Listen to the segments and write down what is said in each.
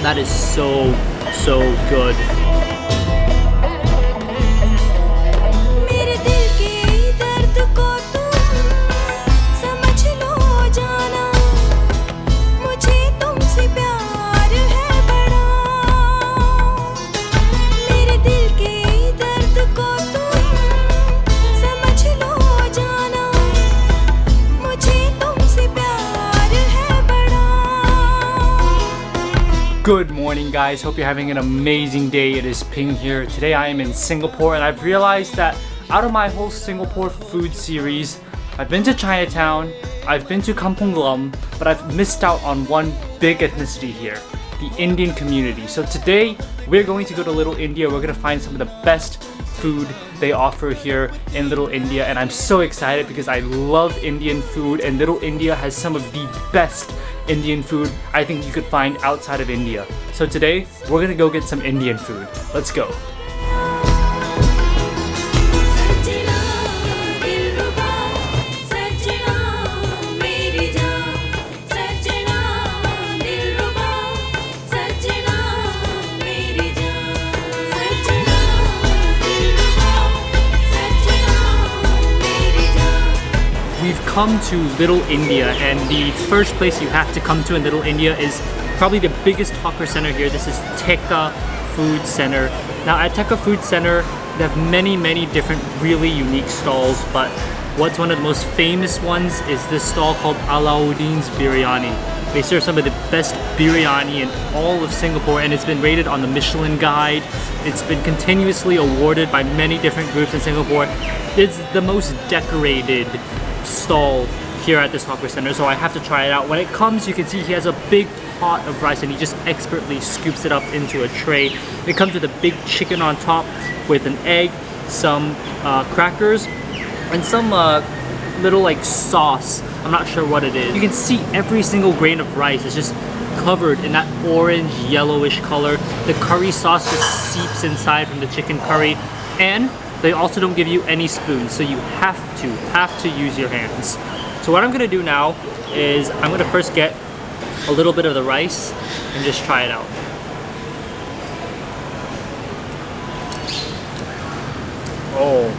That is so good. Good morning guys, hope you're having an amazing day. It is Ping here. Today I am in Singapore and I've realized that out of my whole Singapore food series, I've been to Chinatown, I've been to Kampong Glam, but I've missed out on one big ethnicity here, the Indian community. So today we're going to go to Little India. We're going to find some of the best food they offer here in Little India, and I'm so excited because I love Indian food and Little India has some of the best Indian food I think you could find outside of India. So today we're gonna go get some Indian food. Let's go. We've come to Little India, and the first place you have to come to in Little India is probably the biggest hawker center here. This is Tekka Food Center. Now at Tekka Food Center, they have many different really unique stalls, but what's one of the most famous ones is this stall called Alauddin's Biryani. They serve some of the best biryani in all of Singapore, and it's been rated on the Michelin Guide. It's been continuously awarded by many different groups in Singapore. It's the most decorated stall here at this hawker center, so I have to try it out. When it comes, you can see he has a big pot of rice and he just expertly scoops it up into a tray. It comes with a big chicken on top with an egg, some crackers, and some little like sauce. I'm not sure what it is. You can see every single grain of rice is just covered in that orange yellowish color. The curry sauce just seeps inside from the chicken curry, and they also don't give you any spoons, so you have to use your hands. So what I'm gonna do now is I'm gonna first get a little bit of the rice and just try it out. Oh,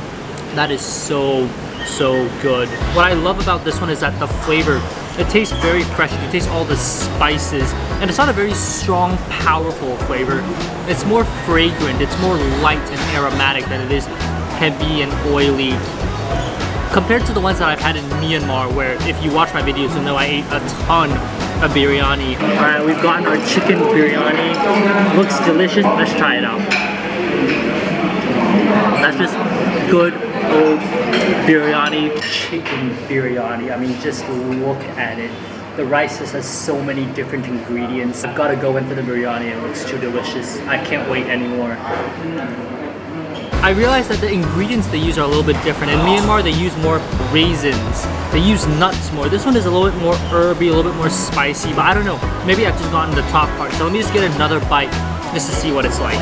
that is so good. What I love about this one is that the flavor, it tastes very fresh. You taste all the spices, and it's not a very strong, powerful flavor. It's more fragrant, it's more light and aromatic than it is heavy and oily. Compared to the ones that I've had in Myanmar, where if you watch my videos, you'll know I ate a ton of biryani. Alright, we've gotten our chicken biryani. Looks delicious. Let's try it out. That's just good old biryani. Chicken biryani. I mean, just look at it. The rice just has so many different ingredients. I've got to go in for the biryani. It looks too delicious. I can't wait anymore. I realized that the ingredients they use are a little bit different. In Myanmar, they use more raisins. They use nuts more. This one is a little bit more herby, a little bit more spicy, but I don't know. Maybe I've just gotten the top part. So let me just get another bite just to see what it's like.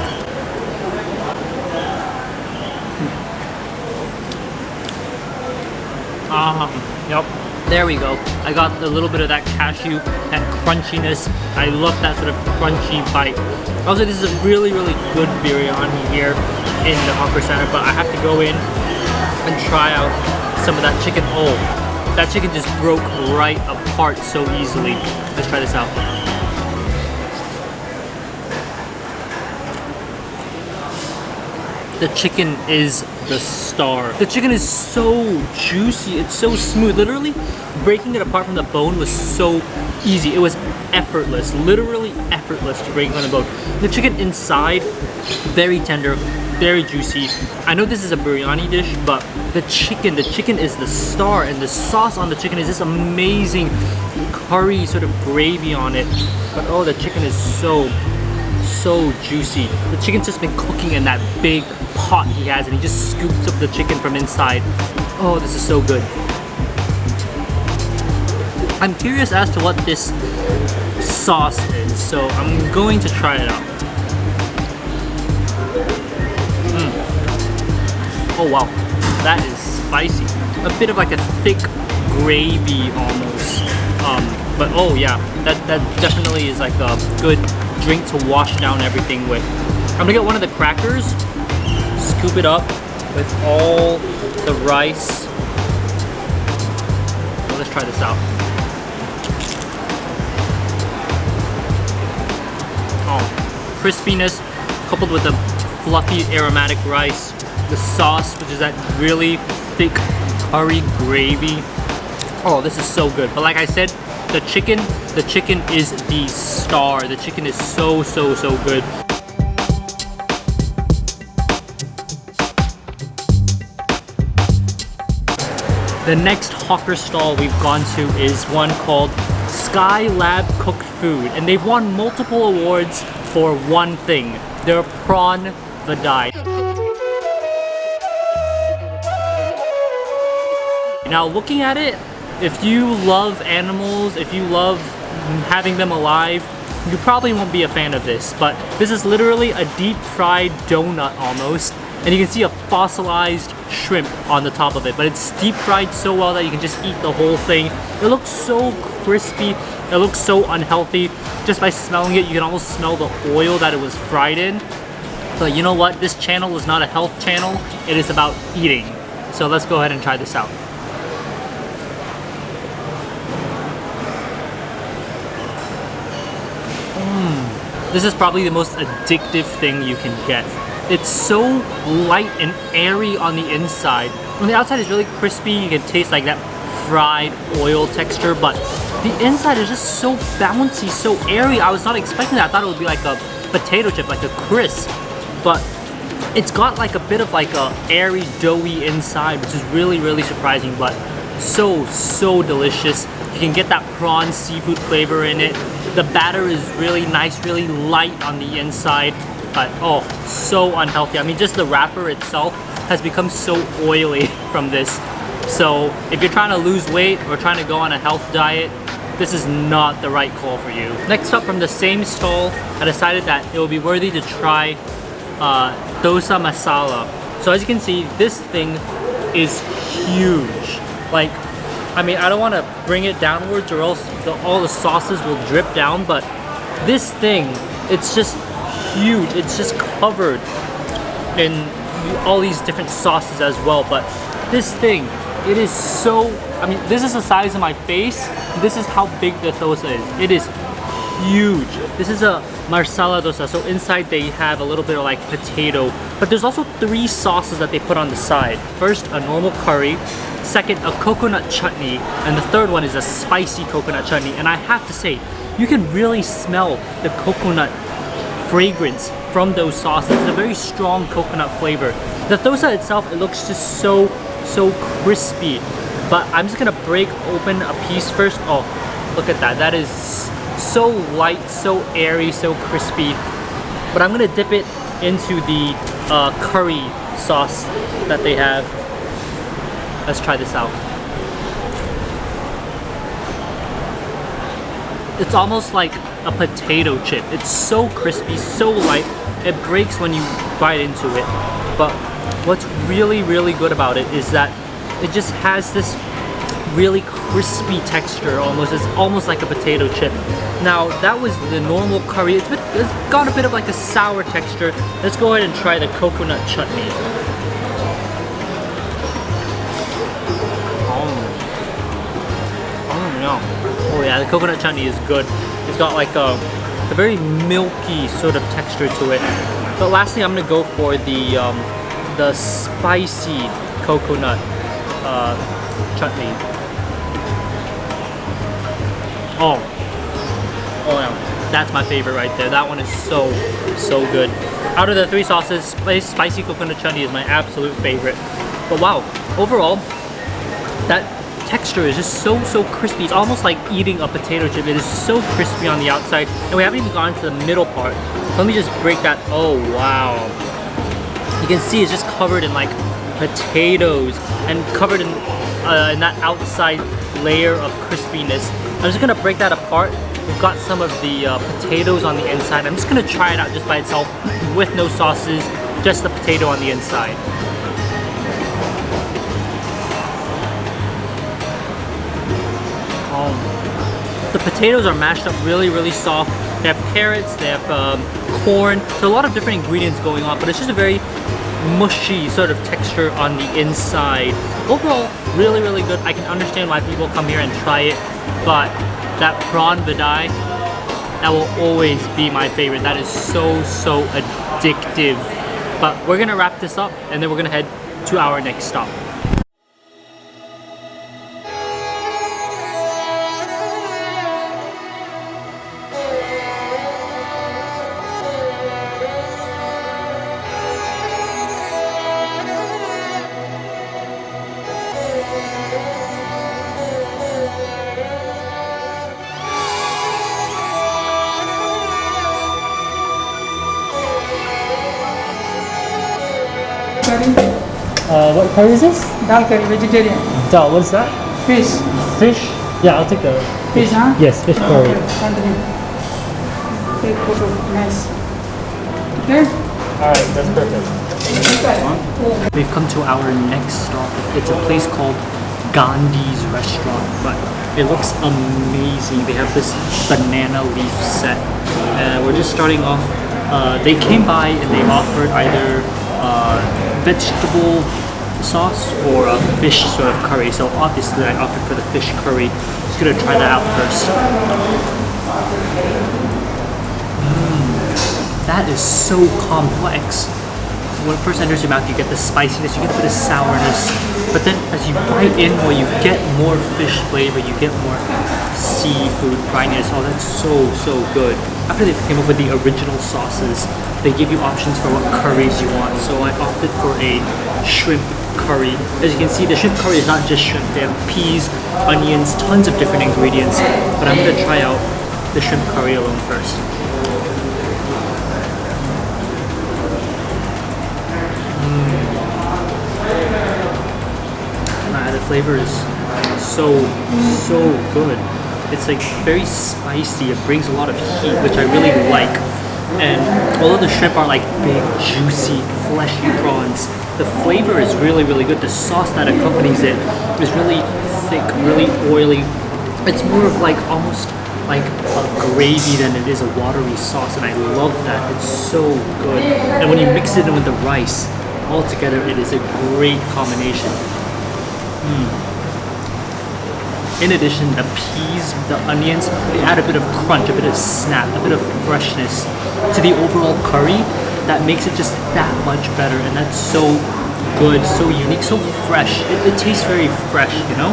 Yep. There we go. I got a little bit of that cashew, that crunchiness. I love that sort of crunchy bite. Also, this is a really good biryani here in the hawker center, but I have to go in and try out some of that chicken. Oh, that chicken just broke right apart so easily. Let's try this out. The chicken is the star. The chicken is so juicy, it's so smooth. Literally, breaking it apart from the bone was so easy. It was effortless, literally effortless to break it from the bone. The chicken inside, very tender, very juicy. I know this is a biryani dish, but the chicken is the star, and the sauce on the chicken is this amazing curry sort of gravy on it. But oh, the chicken is so juicy. The chicken's just been cooking in that big pot he has, and he just scoops up the chicken from inside. Oh, this is so good. I'm curious as to what this sauce is, so I'm going to try it out. Oh wow, that is spicy. A bit of like a thick gravy almost. But oh yeah, that definitely is like a good drink to wash down everything with. I'm gonna get one of the crackers, scoop it up with all the rice. Well, let's try this out. Oh, crispiness coupled with the fluffy aromatic rice, the sauce, which is that really thick curry gravy. Oh, this is so good. But like I said, the chicken is the star. The chicken is so good. The next hawker stall we've gone to is one called Skylab Cooked Food, and they've won multiple awards for one thing, their prawn vadai. Now looking at it, if you love animals, if you love having them alive, you probably won't be a fan of this, but this is literally a deep fried donut almost, and you can see a fossilized shrimp on the top of it, but it's deep fried so well that you can just eat the whole thing. It looks so crispy, it looks so unhealthy. Just by smelling it, you can almost smell the oil that it was fried in. But you know what? This channel is not a health channel, it is about eating. So let's go ahead and try this out. This is probably the most addictive thing you can get. It's so light and airy on the inside. On the outside it's really crispy, you can taste like that fried oil texture, but the inside is just so bouncy, so airy. I was not expecting that. I thought it would be like a potato chip, like a crisp, but it's got like a bit of like a airy, doughy inside, which is really surprising, but so delicious. You can get that prawn seafood flavor in it. The batter is really nice, really light on the inside, but oh, so unhealthy. I mean, just the wrapper itself has become so oily from this. So if you're trying to lose weight or trying to go on a health diet, this is not the right call for you. Next up, from the same stall, I decided that it would be worthy to try dosa masala. So as you can see, this thing is huge. Like, I mean, I don't want to bring it downwards or else all the sauces will drip down, but this thing, it's just huge. It's just covered in all these different sauces as well, but this thing, it is so, I mean, this is the size of my face. This is how big the dosa is. It is huge. This is a Masala dosa, so inside they have a little bit of like potato, but there's also 3 sauces that they put on the side. First, a normal curry. Second, a coconut chutney, and the third one is a spicy coconut chutney. And I have to say, you can really smell the coconut fragrance from those sauces. It's a very strong coconut flavor. The dosa itself, it looks just so crispy. But I'm just gonna break open a piece first. Oh, look at that. That is so light, so airy, so crispy. But I'm gonna dip it into the curry sauce that they have. Let's try this out. It's almost like a potato chip. It's so crispy, so light. It breaks when you bite into it. But what's really good about it is that it just has this really crispy texture almost. It's almost like a potato chip. Now, that was the normal curry. It's got a bit of like a sour texture. Let's go ahead and try the coconut chutney. Oh yeah, the coconut chutney is good. It's got like a very milky sort of texture to it. But lastly, I'm gonna go for the spicy coconut chutney. Oh yeah, that's my favorite right there. That one is so good. Out of the 3 sauces, spicy coconut chutney is my absolute favorite. But wow, overall, that texture is just so crispy. It's almost like eating a potato chip. It is so crispy on the outside, and we haven't even gone to the middle part. Let me just break that. Oh wow, you can see it's just covered in like potatoes and covered in that outside layer of crispiness. I'm just gonna break that apart. We've got some of the potatoes on the inside. I'm just gonna try it out just by itself with no sauces, just the potato on the inside. The potatoes are mashed up really soft. They have carrots, they have corn. So a lot of different ingredients going on, but it's just a very mushy sort of texture on the inside. Overall, really, really good. I can understand why people come here and try it, but that prawn vadai, that will always be my favorite. That is so, so addictive. But we're gonna wrap this up and then we're gonna head to our next stop. What curry is this? Dal curry, vegetarian. Dal, what is that? Fish. Fish? Yeah, I'll take the Fish, huh? Yes, fish curry. Okay, continue. Take photo. Nice. Okay? Alright, that's perfect. We've come to our next stop. It's a place called Gandhis Restaurant, but it looks amazing. They have this banana leaf set. We're just starting off. They came by and they offered either vegetable sauce or a fish sort of curry. So obviously I opted for the fish curry. Just gonna try that out first. That is so complex. When it first enters your mouth, you get the spiciness, you get a bit of sourness, but then as you bite in, well, you get more fish flavor, you get more seafood brightness. Oh, that's so, so good. After they came up with the original sauces, they give you options for what curries you want. So I opted for a shrimp curry. As you can see, the shrimp curry is not just shrimp. They have peas, onions, tons of different ingredients, but I'm gonna try out the shrimp curry alone first. The flavor is so good. It's like very spicy. It brings a lot of heat, which I really like. And although the shrimp are like big, juicy, fleshy prawns, the flavor is really, really good. The sauce that accompanies it is really thick, really oily. It's more of like almost like a gravy than it is a watery sauce, and I love that. It's so good. And when you mix it in with the rice, altogether it is a great combination. In addition, the peas, the onions, they add a bit of crunch, a bit of snap, a bit of freshness to the overall curry that makes it just that much better. And that's so good, so unique, so fresh. It tastes very fresh, you know?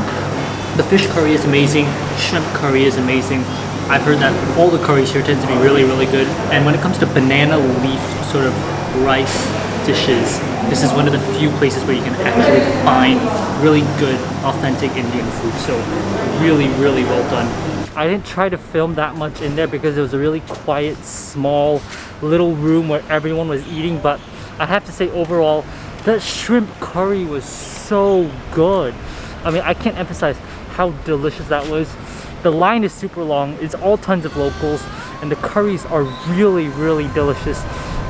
The fish curry is amazing, shrimp curry is amazing. I've heard that all the curries here tend to be really, really good. And when it comes to banana leaf sort of rice dishes, this is one of the few places where you can actually find really good, authentic Indian food. So really, really well done. I didn't try to film that much in there because it was a really quiet, small, little room where everyone was eating. But I have to say overall, that shrimp curry was so good. I mean, I can't emphasize how delicious that was. The line is super long. It's all tons of locals. And the curries are really, really delicious.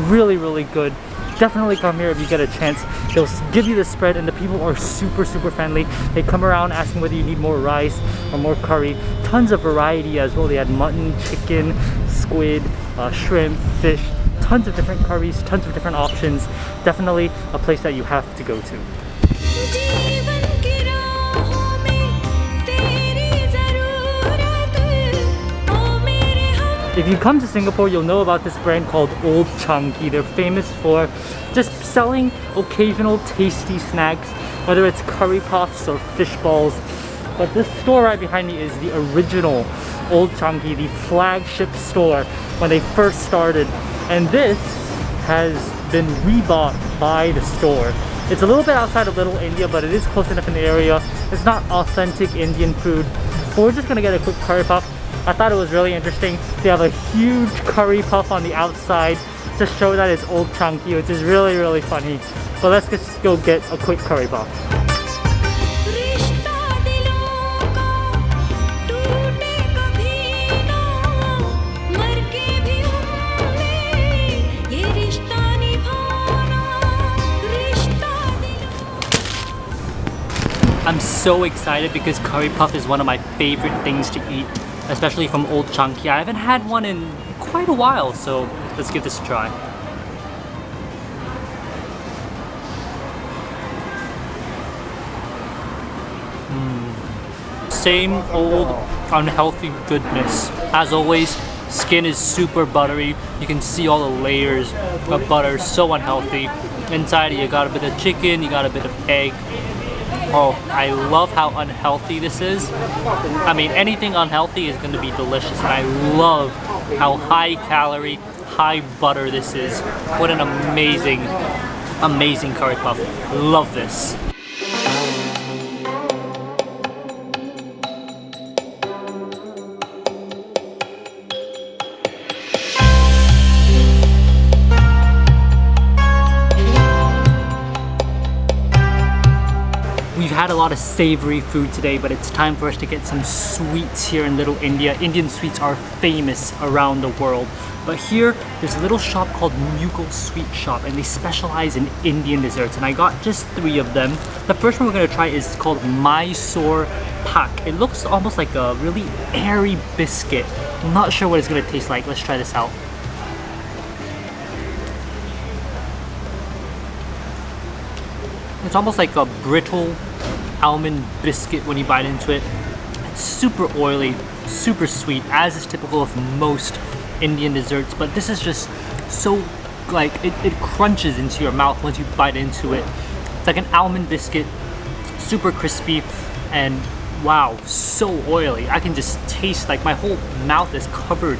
Really, really good. Definitely come here if you get a chance. They'll give you the spread and the people are super, super friendly. They come around asking whether you need more rice or more curry. Tons of variety as well. They had mutton, chicken, squid, shrimp, fish. Tons of different curries, tons of different options. Definitely a place that you have to go to. If you come to Singapore, you'll know about this brand called Old Chang Kee. They're famous for just selling occasional tasty snacks, whether it's curry puffs or fish balls. But this store right behind me is the original Old Chang Kee, the flagship store when they first started. And this has been rebought by the store. It's a little bit outside of Little India, but it is close enough in the area. It's not authentic Indian food. But we're just gonna get a quick curry puff. I thought it was really interesting. They have a huge curry puff on the outside to show that it's Old Chang Kee, which is really, really funny. But let's just go get a quick curry puff. I'm so excited because curry puff is one of my favorite things to eat. especially from Old Chunky. I haven't had one in quite a while, so let's give this a try. Same old unhealthy goodness. As always, skin is super buttery. You can see all the layers of butter, so unhealthy. Inside you got a bit of chicken, you got a bit of egg. Oh, I love how unhealthy this is. I mean, anything unhealthy is going to be delicious, and I love how high calorie, high butter this is. What an amazing, amazing curry puff. Love this. We've had a lot of savory food today, but it's time for us to get some sweets here in Little India. Indian sweets are famous around the world. But here, there's a little shop called Mughal Sweet Shop, and they specialize in Indian desserts. And I got just 3 of them. The first one we're gonna try is called Mysore Pak. It looks almost like a really airy biscuit. I'm not sure what it's gonna taste like. Let's try this out. It's almost like a brittle almond biscuit when you bite into it. It's super oily, super sweet, as is typical of most Indian desserts, but this is just so, like, it crunches into your mouth once you bite into it. It's like an almond biscuit, super crispy, and wow, so oily. I can just taste, like, my whole mouth is covered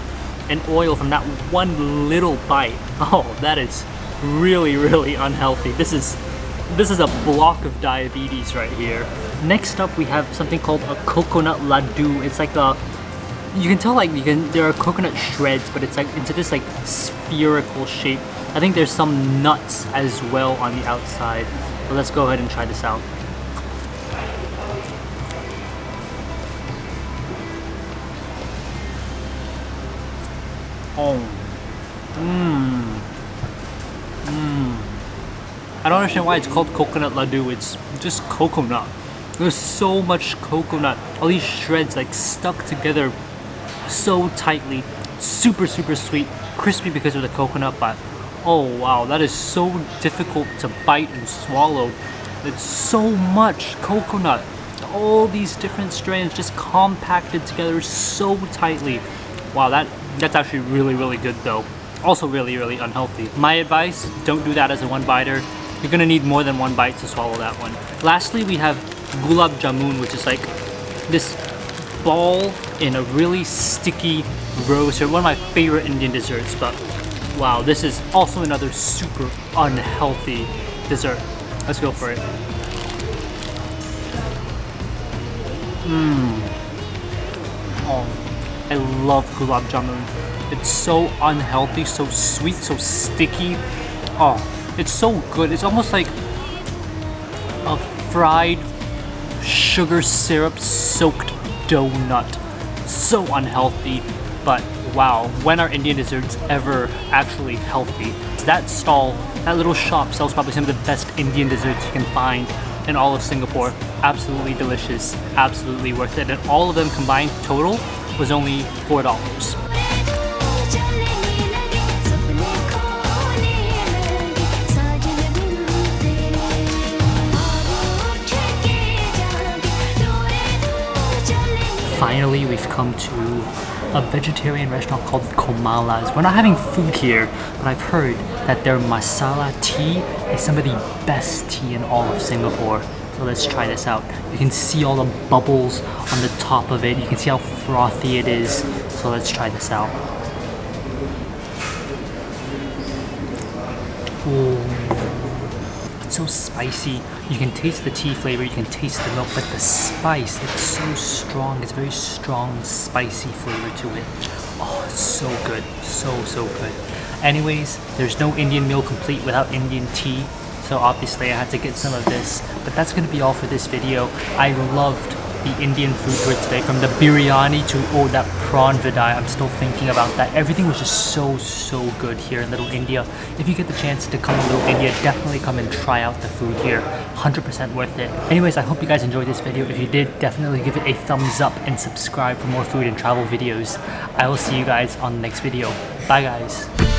in oil from that one little bite. Oh, that is really, really unhealthy. This is a block of diabetes right here. Next up, we have something called a coconut laddu. It's like a, you can tell, like, there are coconut shreds, but it's like into this like spherical shape. I think there's some nuts as well on the outside. But let's go ahead and try this out. Oh, I don't understand why it's called coconut laddu. It's just coconut. There's so much coconut. All these shreds like stuck together so tightly. Super, super sweet. Crispy because of the coconut, but oh wow, that is so difficult to bite and swallow. It's so much coconut. All these different strands just compacted together so tightly. Wow, that's actually really, really good though. Also really, really unhealthy. My advice, don't do that as a one-biter. You're gonna need more than 1 bite to swallow that one. Lastly, we have gulab jamun, which is like this ball in a really sticky rose. One of my favorite Indian desserts, but wow, this is also another super unhealthy dessert. Let's go for it. Oh, I love gulab jamun. It's so unhealthy, so sweet, so sticky. Oh, it's so good. It's almost like a fried sugar syrup soaked donut. So unhealthy, but wow, when are Indian desserts ever actually healthy? That stall, that little shop sells probably some of the best Indian desserts you can find in all of Singapore. Absolutely delicious, absolutely worth it. And all of them combined total was only $4. Finally, we've come to a vegetarian restaurant called Komala's. We're not having food here, but I've heard that their masala tea is some of the best tea in all of Singapore. So let's try this out. You can see all the bubbles on the top of it. You can see how frothy it is. So let's try this out. Ooh. It's so spicy. You can taste the tea flavor, you can taste the milk, but the spice, it's so strong. It's very strong, spicy flavor to it. Oh, it's so good. So good. Anyways, there's no Indian meal complete without Indian tea. So obviously I had to get some of this. But that's gonna be all for this video. I loved the Indian food tour today, from the biryani to, oh, that prawn vidai. I'm still thinking about that. Everything was just so good here in Little India. If you get the chance to come to Little India, definitely come and try out the food here. 100% worth it. Anyways, I hope you guys enjoyed this video. If you did, definitely give it a thumbs up and subscribe for more food and travel videos. I will see you guys on the next video. Bye guys.